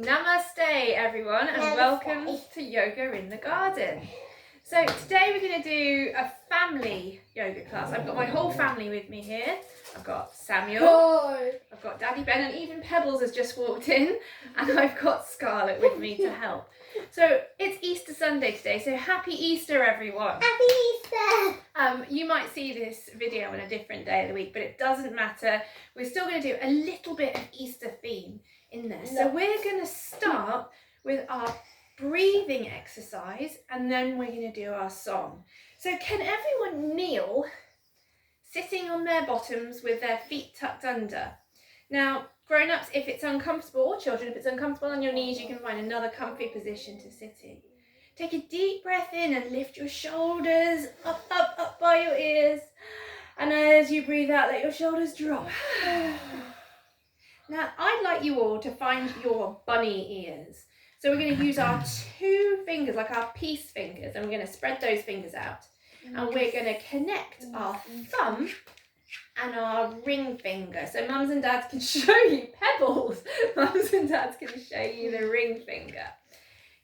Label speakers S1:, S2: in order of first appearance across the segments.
S1: Namaste everyone and welcome to Yoga in the Garden. So today we're going to do a family yoga class. I've got my whole family with me here. I've got Samuel, I've got Daddy Ben, and even Pebbles has just walked in, and I've got Scarlett with me to help. So it's Easter Sunday today, so happy Easter everyone.
S2: Happy Easter!
S1: You might see this video on a different day of the week, but it doesn't matter. We're still going to do a little bit of Easter theme in there. So we're going to start with our breathing exercise and then we're going to do our song. So can everyone kneel sitting on their bottoms with their feet tucked under? Now, grown-ups, if it's uncomfortable, or children, if it's uncomfortable on your knees, you can find another comfy position to sit in. Take a deep breath in and lift your shoulders up by your ears. And as you breathe out, let your shoulders drop. Now, I'd like you all to find your bunny ears. So we're going to use our two fingers, like our peace fingers, and we're going to spread those fingers out. And we're going to connect our thumb and our ring finger. So mums and dads can show you Pebbles. Mums and dads can show you the ring finger.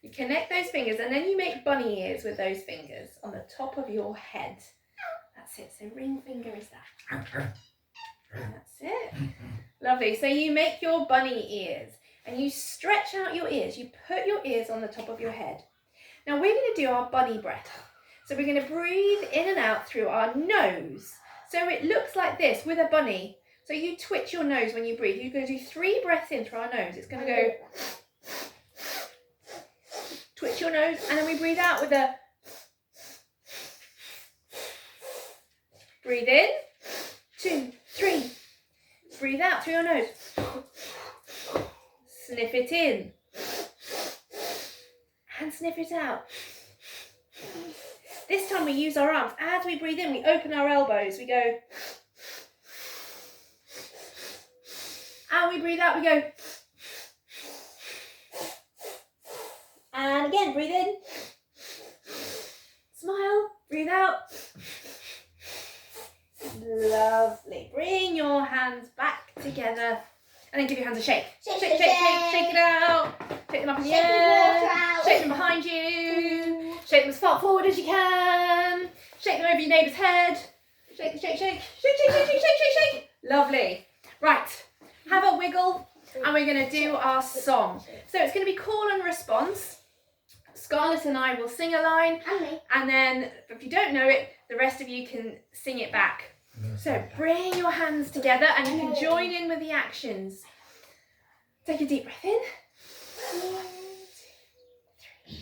S1: You connect those fingers and then you make bunny ears with those fingers on the top of your head. That's it. So ring finger is that. That's it. Lovely. So you make your bunny ears and you stretch out your ears. You put your ears on the top of your head. Now we're going to do our bunny breath. So we're going to breathe in and out through our nose. So it looks like this with a bunny. So you twitch your nose when you breathe. You're going to do 3 breaths in through our nose. It's going to go twitch your nose, and then we breathe out with a breathe in, 2, 3. Breathe out through your nose. Sniff it in. And sniff it out. This time we use our arms. As we breathe in, we open our elbows. We go. And we breathe out, we go. And again, breathe in. Smile, breathe out. Lovely. Bring your hands back together and then give your hands a shake. Shake it out. Shake them up in the air. Shake them behind you. Shake them as far forward as you can. Shake them over your neighbour's head. Shake. Lovely. Right. Have a wiggle and we're going to do our song. So it's going to be call and response. Scarlett and I will sing a line, and then if you don't know it, the rest of you can sing it back. So bring your hands together and you can join in with the actions. Take a deep breath in. 1, 2,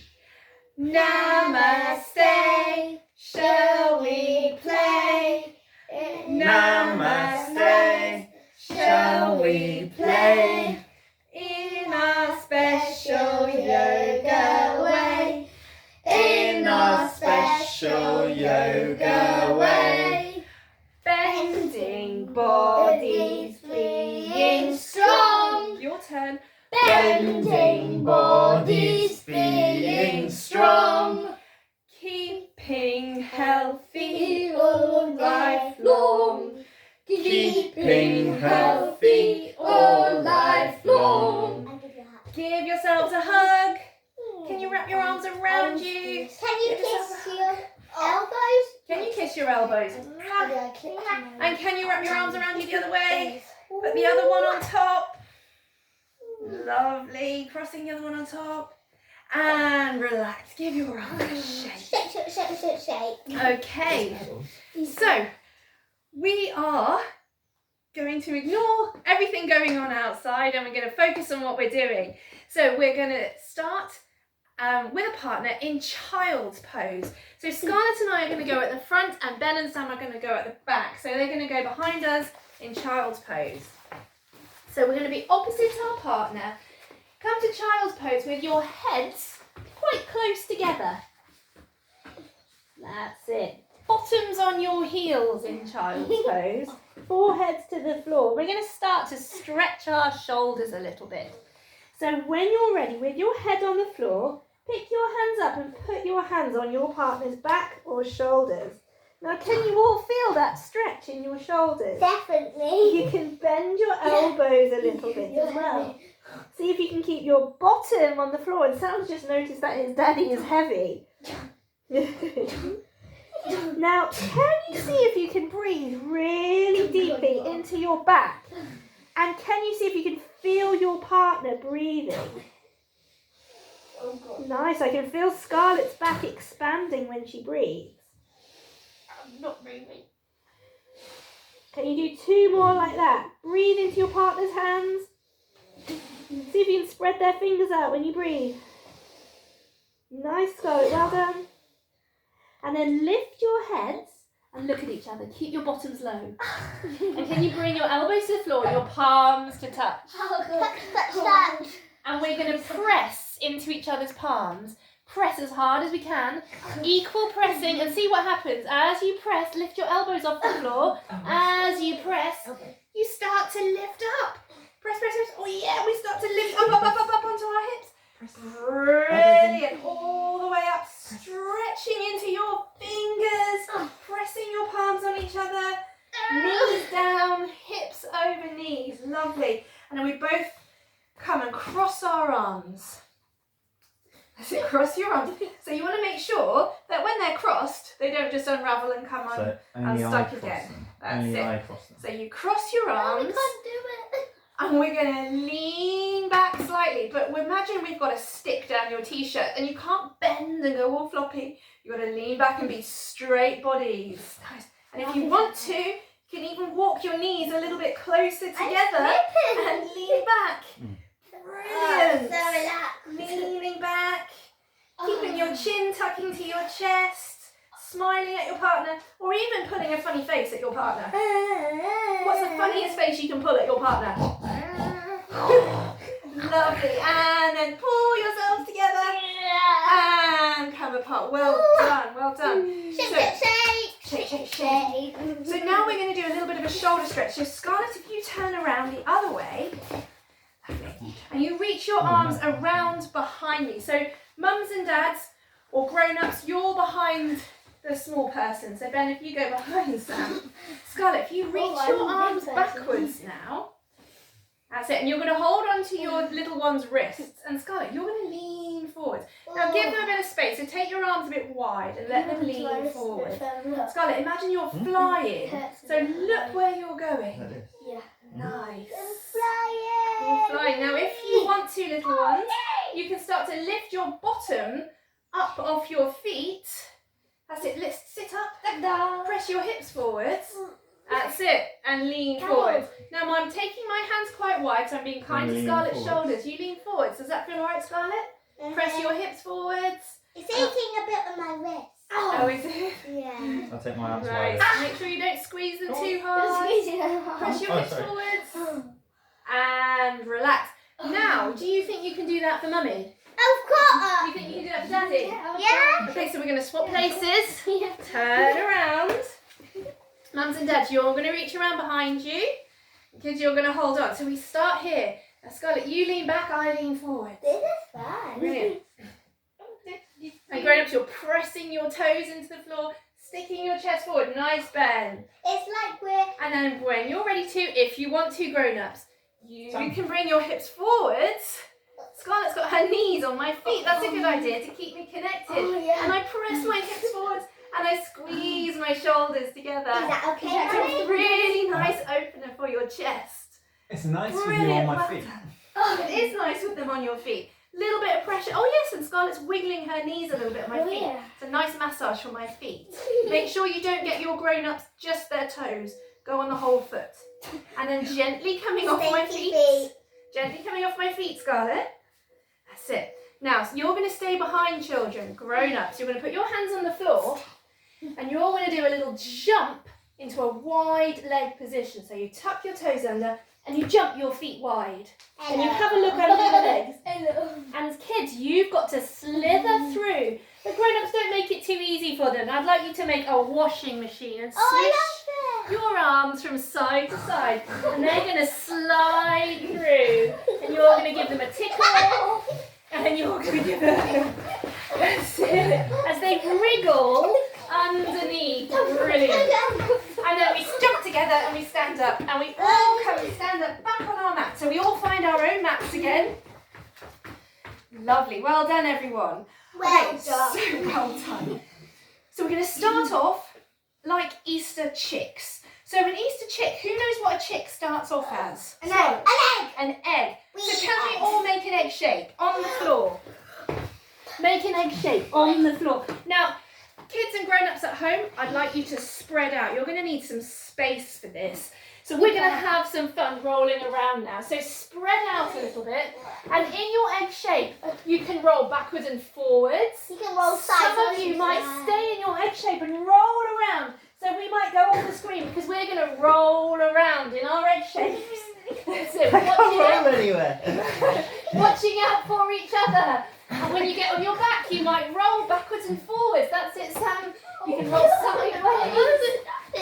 S1: 3. Namaste, shall we play? Namaste, shall we play? In our special yoga way. In our special yoga way. Bending bodies, being strong. Your turn. Bending bodies, being strong. Keeping healthy all life long. Keeping healthy all life long. Give yourselves a hug. Can you wrap your arms around you?
S2: Can you kiss your elbows?
S1: Can you kiss your elbows? And can you wrap your arms around you the other way? Put the other one on top. Lovely. Crossing the other one on top. And relax. Give your arms a shake.
S2: Shake.
S1: Okay. So we are going to ignore everything going on outside and we're going to focus on what we're doing. So we're going to start with a partner in child's pose. So Scarlett and I are going to go at the front and Ben and Sam are going to go at the back. So they're going to go behind us in child's pose. So we're going to be opposite our partner. Come to child's pose with your heads quite close together. That's it. Bottoms on your heels in child's pose. Foreheads to the floor. We're going to start to stretch our shoulders a little bit. So when you're ready, with your head on the floor, pick your hands up and put your hands on your partner's back or shoulders. Now, can you all feel that stretch in your shoulders?
S2: Definitely.
S1: You can bend your elbows a little bit as well.
S3: See if you can keep your bottom on the floor. And Sam's just noticed that his daddy is heavy. Now, can you see if you can breathe really deeply into your back? And can you see if you can feel your partner breathing? Nice, I can feel Scarlett's back expanding when she breathes.
S1: I'm not breathing.
S3: Can you do 2 more like that? Breathe into your partner's hands. See if you can spread their fingers out when you breathe. Nice, Scarlett, well done. And then lift your heads and look at each other. Keep your bottoms low. And can you bring your elbows to the floor, your palms to touch? And we're going to press into each other's palms. Press as hard as we can. Equal pressing, and see what happens. As you press, lift your elbows off the floor. As you press, you start to lift up. Press, press, press. Oh yeah, we start to lift up onto our hips. Brilliant. All the way up, stretching into your fingers. Pressing your palms on each other. Knees down, hips over knees. Lovely. And then we both come and cross our arms. That's it, cross your arms. So you want to make sure that when they're crossed, they don't just unravel and come unstuck again. That's it. So you cross your arms.
S2: We can't do it.
S1: And we're going to lean back slightly. But imagine we've got a stick down your t-shirt and you can't bend and go all floppy. You've got to lean back and be straight bodies. Nice. And if you want to, you can even walk your knees a little bit closer together and lean back. Brilliant.
S2: So relaxed.
S1: Leaning back, keeping your chin tucking to your chest, smiling at your partner, or even pulling a funny face at your partner. What's the funniest face you can pull at your partner? Lovely. And then pull yourselves together and come apart. Well done, well done. Shake. So now we're going to do a little bit of a shoulder stretch. So Scarlett, if you turn around the other way, and you reach your arms around behind me. So mums and dads or grown-ups, you're behind the small person. So Ben, if you go behind Sam. Scarlett, if you reach your arms backwards now. That's it. And you're going to hold on to your little one's wrists. And Scarlett, you're going to lean forward. Now give them a bit of space. So take your arms a bit wide and let them lean forward. Scarlett, imagine you're flying. So look where you're going.
S2: Yeah.
S1: Nice.
S2: Flying.
S1: You're flying. Now if you want to, little ones, you can start to lift your bottom up off your feet. That's it. Let's sit up. Press your hips forwards. That's it. And lean forward. Now I'm taking my hands quite wide, so I'm being kind to Scarlett's shoulders. You lean forwards. Does that feel alright, Scarlett? Press your hips forwards.
S2: It's aching a bit on my wrist.
S1: Oh, is it?
S2: Yeah.
S4: I'll take my arms
S1: Right.
S4: wide.
S1: Make sure you don't squeeze them too hard. Press your hips forwards. And relax. Now, do you think you can do that for Mummy?
S2: Of course.
S1: Do you think you can do that for Daddy?
S2: Yeah.
S1: Okay, so we're going to swap places. Turn around. Mums and Dads, you're going to reach around behind you. Kids, you're going to hold on. So we start here. Now, Scarlett, you lean back, I lean forward.
S2: This is fun.
S1: Brilliant. And grown-ups, you're pressing your toes into the floor, sticking your chest forward. Nice bend.
S2: It's like we're...
S1: And then when you're ready to, if you want to, grown-ups, you can bring your hips forwards. Scarlett's got her knees on my feet. That's a good idea to keep me connected.
S2: Oh, yeah.
S1: And I press my hips forwards and I squeeze my shoulders together.
S2: Is that okay,
S1: It's a
S2: Mummy?
S1: really nice opener for your chest.
S4: It's nice with you
S1: Brilliant,
S4: on my
S1: well
S4: feet.
S1: done. Oh, it is nice with them on your feet. Little bit of pressure. Oh yes, and Scarlett's wiggling her knees a little bit on my feet.
S2: Yeah.
S1: It's a nice massage for my feet. Make sure you don't get your grown-ups just their toes. Go on the whole foot. And then gently coming off my feet. Gently coming off my feet, Scarlett. That's it. Now, so you're going to stay behind children, grown-ups. You're going to put your hands on the floor and you're going to do a little jump into a wide leg position. So you tuck your toes under and you jump your feet wide. And you have a look under your legs. And kids, you've got to slither through. But grown-ups, don't make it too easy for them. I'd like you to make a washing machine and swish your arms from side to side. And they're going to slide through. And you're going to give them a tickle. And you're going to give them... That's it. As they wriggle underneath. Brilliant. And then we jump together and we stand up. And we all come and stand up back on our mat. So we all find our own mat mats again. Lovely. Well done, everyone.
S2: Well
S1: Okay,
S2: done.
S1: so well done. So we're going to start off like Easter chicks. So an Easter chick, who knows what a chick starts off as?
S2: An
S1: So,
S2: egg.
S1: An egg. So
S2: Wee
S1: can we
S2: egg.
S1: all make an egg shape on the floor? Make an egg shape on the floor. Now, kids and grown-ups at home, I'd like you to spread out. You're going to need some space for this. So we're going to have some fun rolling around now. So spread out a little bit. And in your egg shape, you can roll backwards and forwards.
S2: You can roll sideways.
S1: Some of you might stay in your egg shape and roll around. So we might go off the screen because we're going to roll around in our egg shapes. So
S4: I can't roll anywhere.
S1: watching out for each other. And when you get on your back, you might roll backwards and forwards. That's it, Sam. You can roll sideways.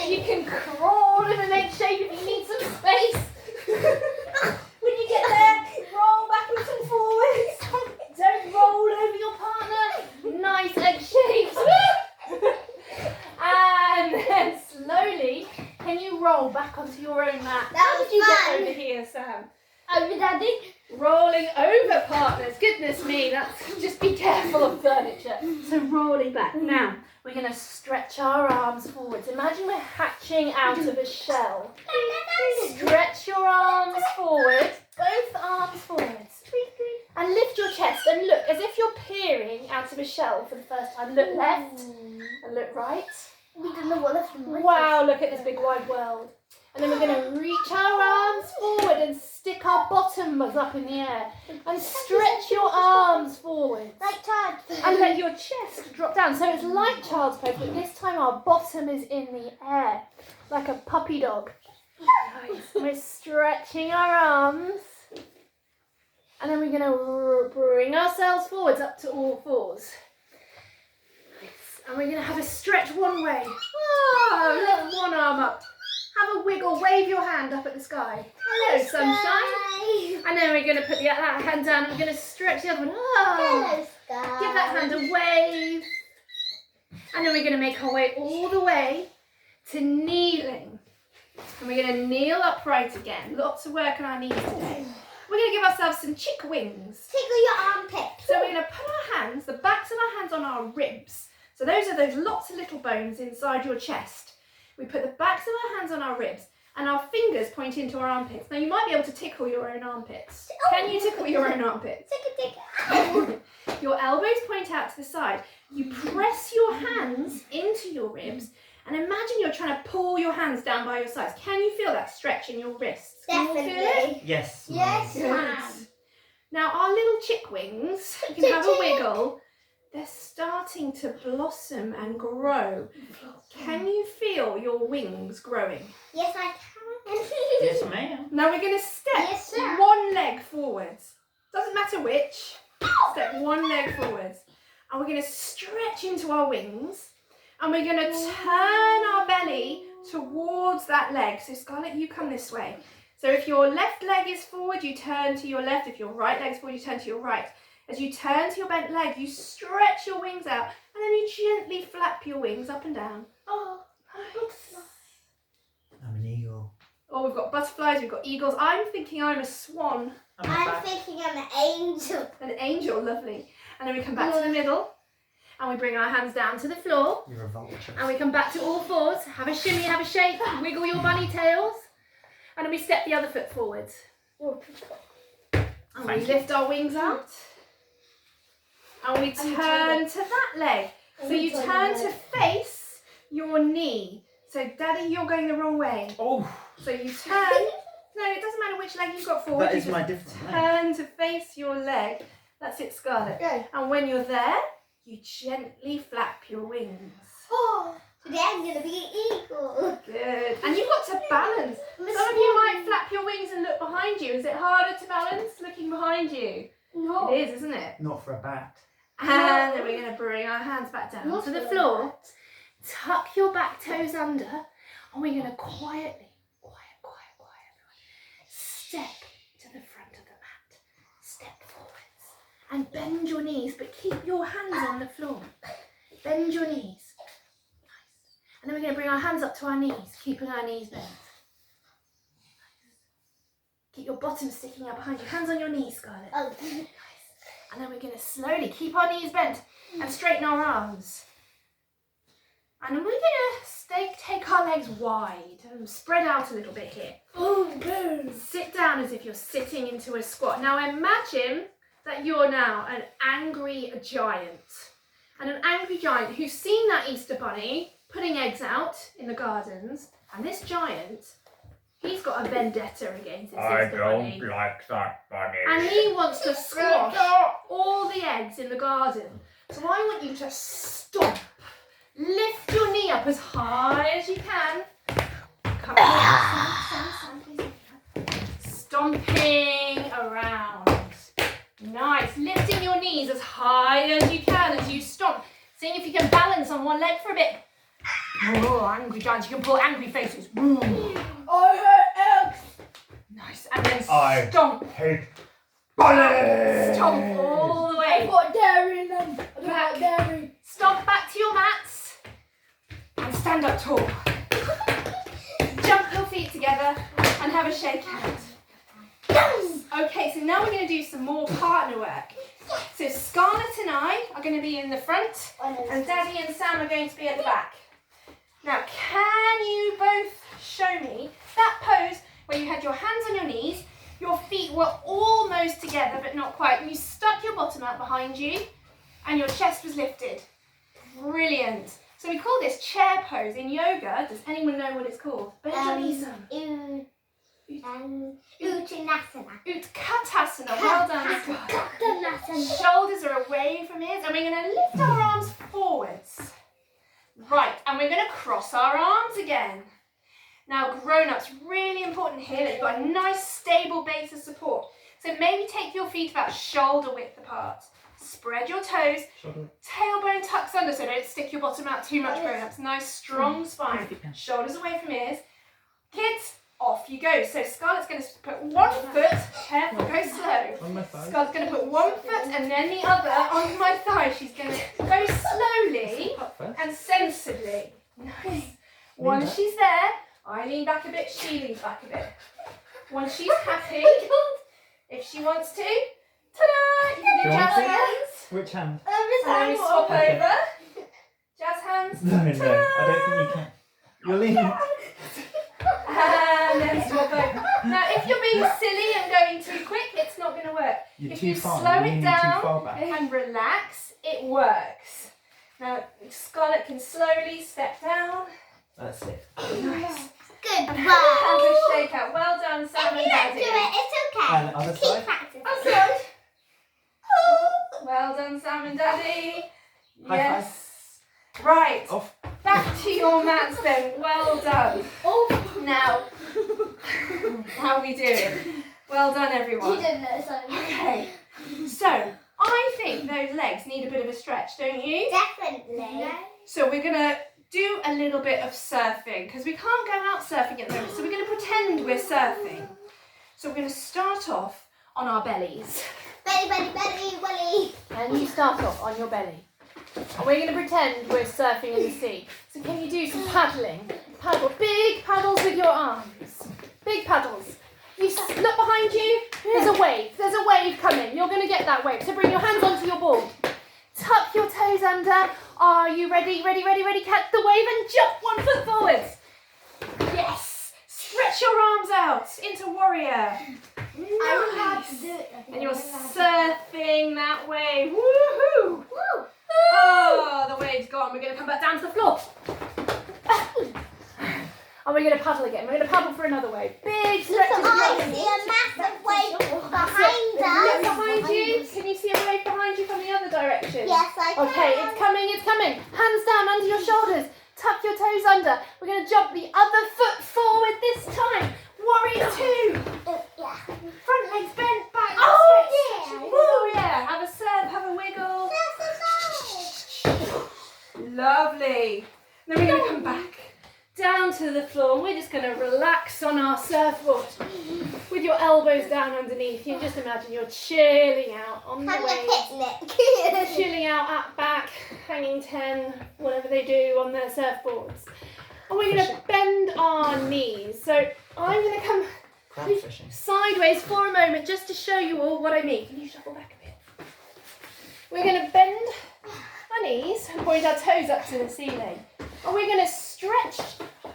S1: You can crawl in an egg shape if you need some space. When you get there, roll backwards and forwards. Don't roll over your partner. Nice egg shapes. And then slowly, can you roll back onto your own mat?
S2: That
S1: How
S2: was
S1: did you
S2: fun.
S1: get over here, Sam?
S2: Over Daddy.
S1: Rolling over, partners. Goodness me, that's just be careful of furniture. So rolling back. Now, we're going to stretch our arms forwards. Imagine we're hatching out of a shell. Stretch your arms forward, both arms forwards. And lift your chest and look as if you're peering out of a shell for the first time. Look left and look right.
S2: We don't know what left and right is.
S1: Wow, look at this big wide world. And then we're going to reach our arms forward and stick our bottoms up in the air. And stretch your arms forward.
S2: Like Todd.
S1: And let your chest drop down. So it's like child's pose, but this time our bottom is in the air. Like a puppy dog. Nice. We're stretching our arms. And then we're going to bring ourselves forwards up to all fours. Nice. And we're going to have a stretch one way. Oh, lift one arm up. Have a wiggle, wave your hand up at the sky. Hello, sunshine. And then we're going to put that hand down and we're going to stretch the other one. Oh.
S2: Hello, sky.
S1: Give that hand a wave. And then we're going to make our way all the way to kneeling. And we're going to kneel upright again. Lots of work on our knees today. We're going to give ourselves some chick wings.
S2: Tickle your armpit.
S1: So we're going to put our hands, the backs of our hands on our ribs. So those are those lots of little bones inside your chest. We put the backs of our hands on our ribs and our fingers point into our armpits. Now you might be able to tickle your own armpits. Can you tickle your own armpits?
S2: Tickle.
S1: Your elbows point out to the side. You press your hands into your ribs and imagine you're trying to pull your hands down by your sides. Can you feel that stretch in your wrists? Can you feel it?
S2: Definitely.
S4: Yes.
S2: Yes,
S1: Good.
S2: ma'am.
S1: Now our little chick wings, you can have a wiggle. They're starting to blossom and grow. Can you feel your wings growing?
S2: Yes, I can.
S4: Yes, ma'am.
S1: Now we're going to step
S2: Yes, sir.
S1: one leg forwards. Doesn't matter which. Step one leg forwards. And we're going to stretch into our wings. And we're going to turn our belly towards that leg. So Scarlett, you come this way. So if your left leg is forward, you turn to your left. If your right leg is forward, you turn to your right. As you turn to your bent leg, you stretch your wings out. And then you gently flap your wings up and down.
S2: Oh,
S4: I'm an eagle.
S1: Oh, we've got butterflies, we've got eagles. I'm thinking I'm a swan.
S4: I'm a
S2: I'm
S4: bat.
S2: thinking I'm an angel.
S1: An angel, lovely. And then we come back to the middle. And we bring our hands down to the floor.
S4: You're a vulture.
S1: And we come back to all fours. Have a shimmy, have a shake. Wiggle your bunny tails. And then we step the other foot forwards. And we
S4: Thank you.
S1: lift our wings out. And we turn to that leg. So you turn to face your knee. So Daddy, you're going the wrong way.
S4: Oh,
S1: So you turn. No, it doesn't matter which leg you've got forward.
S4: that
S1: you
S4: is
S1: just
S4: my different leg.
S1: turn to face your leg. That's it, Scarlett.
S2: Go.
S1: And when you're there, you gently flap your wings.
S2: Oh, today I'm going to be an eagle.
S1: Good. And you've got to balance. Some of you might flap your wings and look behind you. Is it harder to balance looking behind you?
S2: No.
S1: It is, isn't it?
S4: Not for a bat.
S1: And then we're going to bring our hands back down
S2: Not
S1: to the
S2: for
S1: floor. Tuck your back toes under. And we're going to quietly, step to the front of the mat. Step forwards. And bend your knees, but keep your hands on the floor. Bend your knees. Nice. And then we're going to bring our hands up to our knees, keeping our knees bent.
S3: Get your bottom sticking out behind you. Hands on your knees, Scarlett.
S2: Oh.
S3: And then we're going to slowly keep our knees bent and straighten our arms. And we're going to take our legs wide and spread out a little bit here. Sit down as if you're sitting into a squat. Now imagine that you're now an angry giant. And an angry giant who's seen that Easter bunny putting eggs out in the gardens. And this giant, he's got a vendetta against this Easter bunny.
S4: like that bunny.
S3: And he wants to squash all the eggs in the garden. So I want you to stop. Lift your knee up as high as you can. Come on. Stomping around. Nice. Lifting your knees as high as you can as you stomp. Seeing if you can balance on one leg for a bit. Oh, angry giants. You can pull angry faces.
S2: I hate eggs.
S3: Nice. And then
S4: I
S3: stomp.
S4: hate bunny.
S3: Stomp all the way.
S2: I've got dairy in them. I don't like dairy.
S3: Stomp back to your mats. And stand up tall. Jump your feet together and have a shake hand. Okay, so now we're going to do some more partner work. So Scarlett and I are going to be in the front and Daddy and Sam are going to be at the back. Now, can you both show me that pose where you had your hands on your knees, your feet were almost together but not quite, and you stuck your bottom out behind you and your chest was lifted? Brilliant. So we call this chair pose in yoga. Does anyone know what it's called?
S2: Uttanasana.
S3: Utkatasana. Well done, Scarlett.
S2: Uttanasana.
S3: Shoulders are away from ears, and we're going to lift our arms forwards. Right, and we're going to cross our arms again. Now, grown-ups, really important here that you've got a nice stable base of support. So maybe take your feet about shoulder width apart. Spread your toes. Tailbone tucks under, so don't stick your bottom out too much, grown-ups. Nice, strong spine. Shoulders away from ears. Kids, off you go. So Scarlett's going to put one foot, careful, go slow.
S4: On my thigh.
S3: Scarlett's going to put one foot and then the other on my thigh. She's going to go slowly and sensibly. Nice. Once she's there, I lean back a bit, she leans back a bit. Once she's happy, if she wants to, ta-da! You can do
S4: Do you want
S3: jazz
S4: to?
S3: hands.
S4: Which hand?
S3: And then we swap
S4: Okay.
S3: over. Jazz hands.
S4: No, I don't think you can. You're leaning.
S3: And then swap over. Now, if you're being silly and going too quick, it's not going to work.
S4: You're
S3: If
S4: too
S3: you
S4: far.
S3: slow
S4: You're
S3: it
S4: leaning
S3: down
S4: too far back.
S3: and relax, it works. Now, Scarlett can slowly step down.
S4: That's it.
S3: Nice.
S2: Good
S3: And
S2: work.
S3: have a shake out. Well done, Sam
S2: If
S3: and
S2: you don't do
S3: Daddy.
S2: it, it's okay.
S4: And other
S2: Keep
S4: side.
S2: practicing.
S3: That's good. Well done, Sam and Daddy.
S4: High
S3: Yes. Right.
S4: Off.
S3: Back to your mats then. Well done. Now, how are we doing? Well done, everyone.
S2: You didn't know something.
S3: Okay. So, I think those legs need a bit of a stretch, don't you?
S2: Definitely.
S3: So we're going to do a little bit of surfing because we can't go out surfing at the moment. So we're going to pretend we're surfing. So we're going to start off on our bellies.
S2: Belly, belly, belly, belly.
S3: And you start off on your belly. And we're going to pretend we're surfing in the sea. So can you do some paddling? Paddle, big paddles with your arms. Big paddles. Look behind you. There's a wave. There's a wave coming. You're going to get that wave. So bring your hands onto your board. Tuck your toes under. Are you ready? Ready, ready, ready? Catch the wave and jump 1 foot forwards. Yes. Stretch your arms out into warrior.
S2: I know how to do it.
S3: And you're surfing that wave. Woohoo!
S2: Woo.
S3: Oh, the wave's gone. We're going to come back down to the floor. And we're going to paddle again. We're going to paddle for another wave. Big stretches.
S2: I see a massive wave behind
S3: Look
S2: us.
S3: behind you. Can you see a wave behind you from the other direction?
S2: Yes, I can.
S3: Okay, it's coming, it's coming. Hands down under your shoulders. Tuck your toes under. We're going to jump the other foot forward this time. Warrior 2.
S2: Yeah.
S3: Front legs bent, back.
S2: Oh,
S3: stretch.
S2: yeah.
S3: Woo, yeah. Have a surf, have a wiggle. Lovely. Then we're going to come back down to the floor and we're just going to relax on our surfboard with your elbows down underneath you. Just imagine you're chilling out on the
S2: Having a
S3: waves.
S2: picnic.
S3: Chilling out at back, hanging 10, whatever they do on their surfboards. And we're going to bend our knees. So I'm going to come
S4: Crab fishing.
S3: sideways for a moment just to show you all what I mean. Can you shuffle back a bit? We're going to bend our knees and point our toes up to the ceiling. And we're going to stretch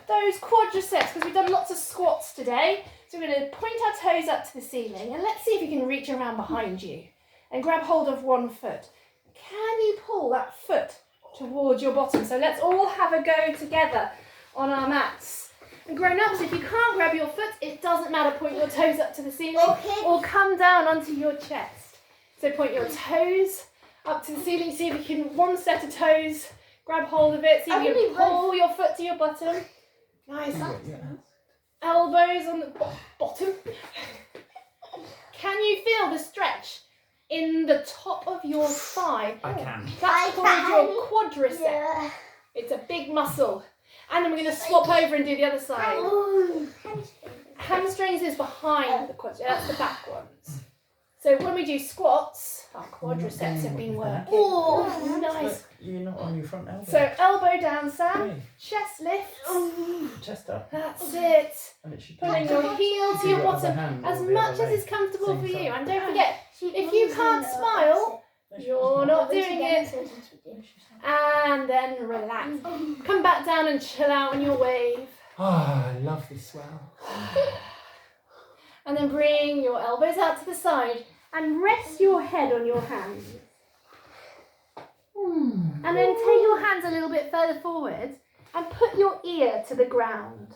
S3: those quadriceps because we've done lots of squats today. So we're going to point our toes up to the ceiling and let's see if you can reach around behind you and grab hold of one foot. Can you pull that foot towards your bottom? So let's all have a go together on our mats. And grown-ups, if you can't grab your foot, it doesn't matter. Point your toes up to the ceiling or come down onto your chest. So point your toes up to the ceiling. See if you can, one set of toes, grab hold of it. See if you can pull your foot to your bottom. Nice. Elbows on the bottom. Can you feel the stretch in the top of your thigh?
S4: I can.
S3: That's called your quadricep.
S2: Yeah.
S3: It's a big muscle. And then we're going to swap over and do the other side. Hamstrings is behind the quadriceps. That's the back ones. So when we do squats, our quadriceps have been working.
S2: Oh,
S3: Nice.
S4: You're not on your front elbow.
S3: So elbow down, Sam.
S4: Hey,
S3: Chest lift.
S4: chest up.
S3: That's it.
S4: And it should
S3: Pulling your heel to your bottom as much as is comfortable for you. And don't forget, if you can't smile, you're not doing it. And then relax. Come back down and chill out on your wave.
S4: Ah, I love this swell.
S3: And then bring your elbows out to the side and rest your head on your hands. And then take your hands a little bit further forward and put your ear to the ground.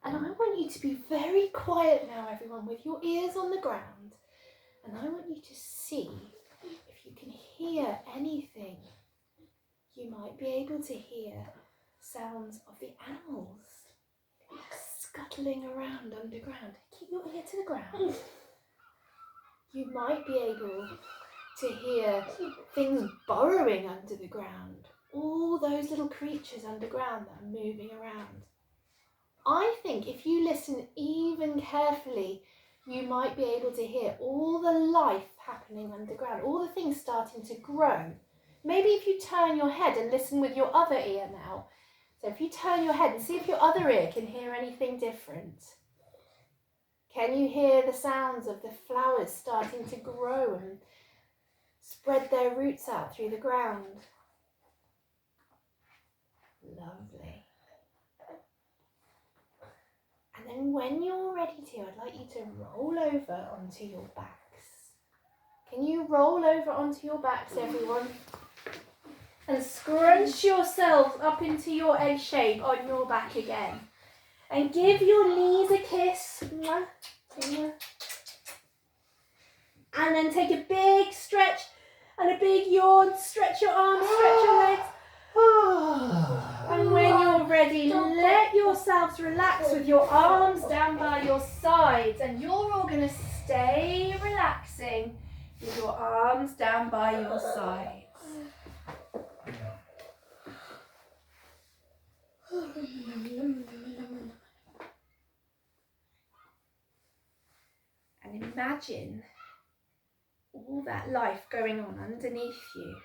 S3: And I want you to be very quiet now, everyone, with your ears on the ground. And I want you to see if you can hear anything. You might be able to hear sounds of the animals scuttling around underground. Keep your ear to the ground. You might be able to hear things burrowing under the ground. All those little creatures underground that are moving around. I think if you listen even carefully, you might be able to hear all the life happening underground, all the things starting to grow. Maybe if you turn your head and listen with your other ear now. So if you turn your head and see if your other ear can hear anything different. Can you hear the sounds of the flowers starting to grow and spread their roots out through the ground? Lovely. And then when you're ready to, I'd like you to roll over onto your backs. Can you roll over onto your backs, everyone? And scrunch yourselves up into your egg shape on your back again. And give your knees a kiss. Mwah, mwah. And then take a big stretch and a big yawn. Stretch your arms, stretch your legs. And when you're ready, let yourselves relax with your arms down by your sides. And you're all going to stay relaxing with your arms down by your sides. And imagine all that life going on underneath you.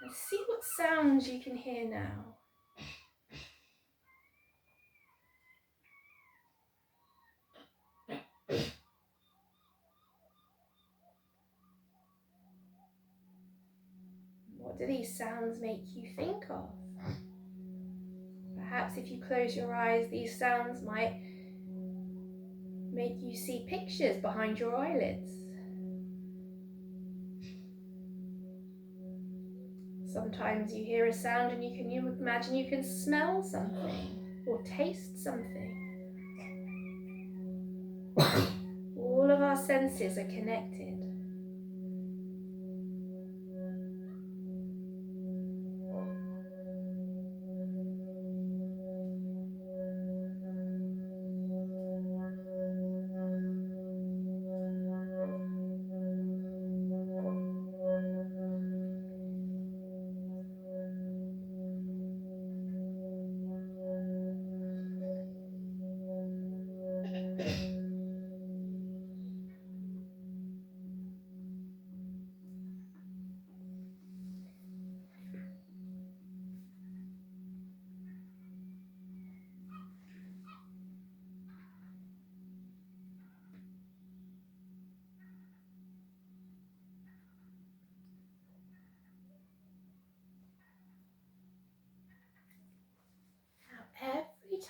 S3: And see what sounds you can hear now. What do these sounds make you think of? Perhaps if you close your eyes, these sounds might make you see pictures behind your eyelids. Sometimes you hear a sound and you imagine you can smell something or taste something. All of our senses are connected.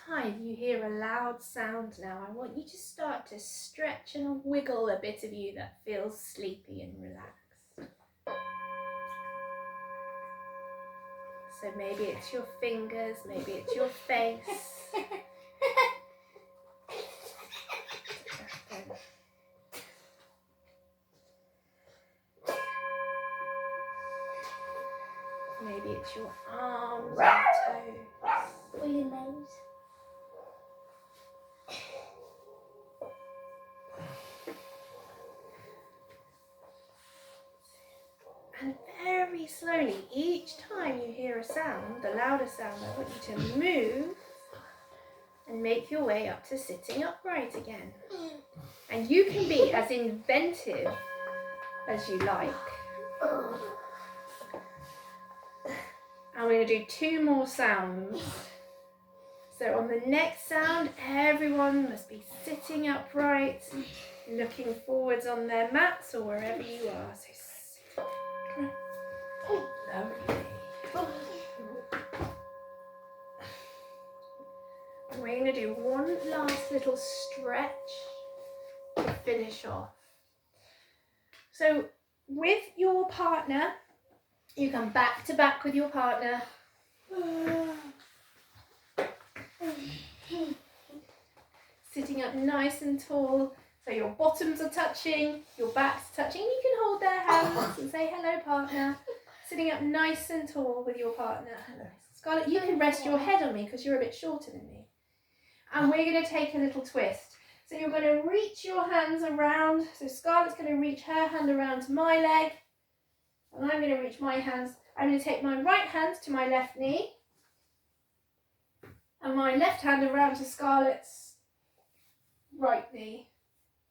S1: time you hear a loud sound now, I want you to start to stretch and wiggle a bit of you that feels sleepy and relaxed. So maybe it's your fingers, maybe it's your face. Maybe it's your arms and toes.
S2: Or your nose.
S1: And very slowly, each time you hear a sound, the louder sound, I want you to move and make your way up to sitting upright again. And you can be as inventive as you like. And we're going to do 2 more sounds. So on the next sound, everyone must be sitting upright, looking forwards on their mats or wherever you are. So lovely. And we're going to do one last little stretch to finish off. So with your partner, you come back to back with your partner. Sitting up nice and tall, so your bottoms are touching, your backs are touching. You can hold their hands and say, hello, partner. Sitting up nice and tall with your partner. Scarlett, you can rest your head on me because you're a bit shorter than me. And we're going to take a little twist. So you're going to reach your hands around. So Scarlett's going to reach her hand around to my leg. And I'm going to reach my hands. I'm going to take my right hand to my left knee. And my left hand around to Scarlett's right knee.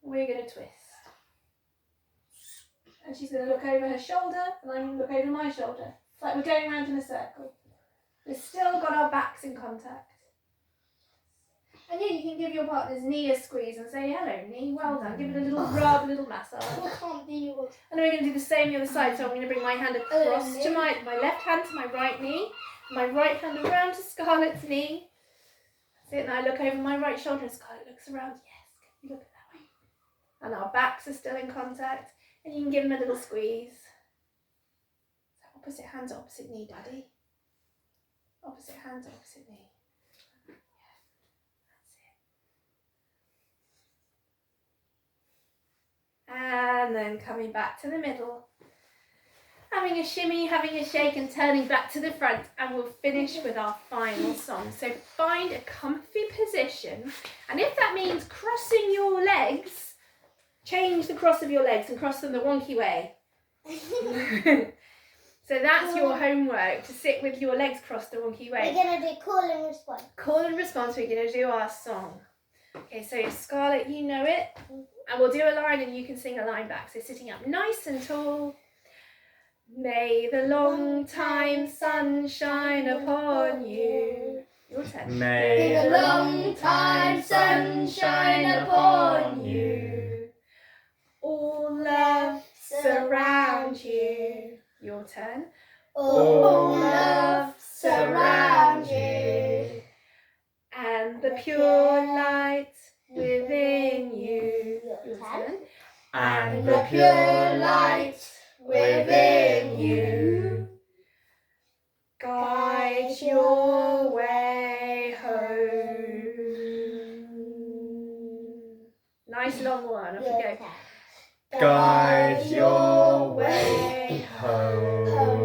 S1: We're going to twist. And she's going to look over her shoulder, and I'm going to look over my shoulder. It's like we're going round in a circle. We've still got our backs in contact. And yeah, you can give your partner's knee a squeeze and say, hello knee, well done. Give it a little rub, a little massage. And then we're going to do the same the other side. So I'm going to bring my hand across to my left hand to my right knee. My right hand around to Scarlett's knee. That's it, and I look over my right shoulder and Scarlett looks around. Yes, can you look that way? And our backs are still in contact. And you can give them a little squeeze. So opposite hand to opposite knee, Daddy. Opposite hand to opposite knee. And then coming back to the middle, having a shimmy, having a shake and turning back to the front, and we'll finish with our final song. So find a comfy position, and if that means crossing your legs, change the cross of your legs and cross them the wonky way. So that's your homework, to sit with your legs crossed the wonky way.
S2: We're going to do call and response.
S1: Call and response, we're going to do our song. Okay, so Scarlett, you know it. And we'll do a line and you can sing a line back. So sitting up nice and tall. May the long time sun shine upon you. Your turn.
S4: May
S2: the long time sun shine upon
S1: you. All love surround you. Your turn.
S2: All
S1: love surround you. And the pure light within you. Your turn.
S4: and
S1: The pure light within you. Guide your way home. Nice long one. Off you go.
S4: guide your way home.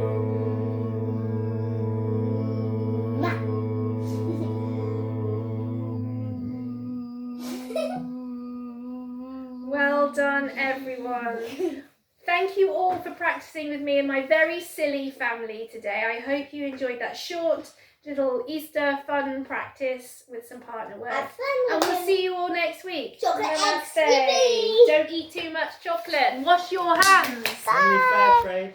S1: Well done, everyone. Thank you all for practicing with me and my very silly family today. I hope you enjoyed that short little Easter fun practice with some partner work.
S2: Have fun
S1: And
S2: with
S1: we'll
S2: them.
S1: see you all next week.
S2: Chocolate
S1: Namaste.
S2: eggs, yippee.
S1: Don't eat too much chocolate and wash your hands.
S4: Only fair trade.